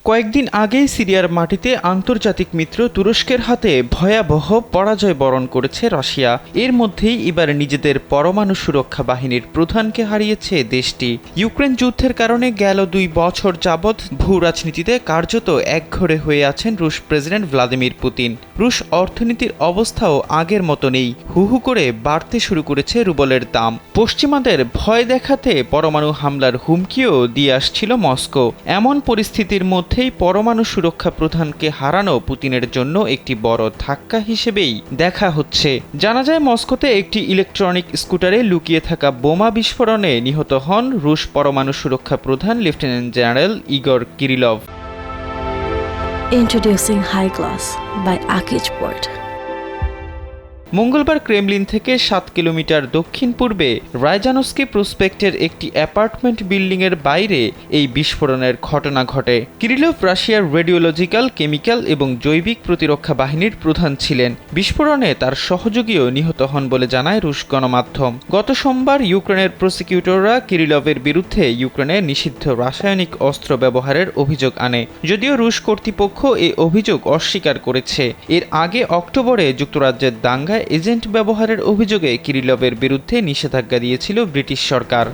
কয়েকদিন আগেই সিরিয়ার মাটিতে আন্তর্জাতিক মিত্র তুরস্কের হাতে ভয়াবহ পরাজয় বরণ করেছে রাশিয়া। এর মধ্যেই এবার নিজেদের পরমাণু সুরক্ষা বাহিনীর প্রধানকে হারিয়েছে দেশটি। ইউক্রেন যুদ্ধের কারণে গেল 2 বছর যাবৎ ভূ রাজনীতিতে কার্যত একঘরে হয়ে আছেন রুশ প্রেসিডেন্ট ভ্লাদিমির পুতিন। রুশ অর্থনীতির অবস্থাও আগের মতো নেই, হু হু করে বাড়তে শুরু করেছে রুবলের দাম। পশ্চিমাদের ভয় দেখাতে পরমাণু হামলার হুমকিও দিয়ে আসছিল মস্কো। এমন পরিস্থিতির মধ্যেই পরমাণু সুরক্ষা প্রধানকে হারানো পুতিনের জন্য একটি বড় ধাক্কা হিসেবেই দেখা হচ্ছে। জানা যায়, মস্কোতে একটি ইলেকট্রনিক স্কুটারে লুকিয়ে থাকা বোমা বিস্ফোরণে নিহত হন রুশ পরমাণু সুরক্ষা প্রধান lieutenant general Igor Kirillov. Introducing High Glass by Akijport. মঙ্গলবার ক্রেমলিন থেকে 7 কিলোমিটার দক্ষিণ পূর্বে রায়জানস্কি প্রসপেক্টের একটি অ্যাপার্টমেন্ট বিল্ডিংয়ের বাইরে এই বিস্ফোরণের ঘটনা ঘটে। কিরিলভ রাশিয়ার রেডিওলজিক্যাল, কেমিক্যাল এবং জৈবিক প্রতিরক্ষা বাহিনীর প্রধান ছিলেন। বিস্ফোরণে তার সহযোগীও নিহত হন বলে জানায় রুশ গণমাধ্যম। গত সোমবার ইউক্রেনের প্রসিকিউটররা কিরিলভের বিরুদ্ধে ইউক্রেনে নিষিদ্ধ রাসায়নিক অস্ত্র ব্যবহারের অভিযোগ আনে, যদিও রুশ কর্তৃপক্ষ এই অভিযোগ অস্বীকার করেছে। এর আগে অক্টোবরে যুক্তরাজ্যের দাঙ্গায় এজেন্ট ব্যবহারের অভিযোগে কিরিলভের বিরুদ্ধে নিষেধাজ্ঞা দিয়েছিল ব্রিটিশ সরকার।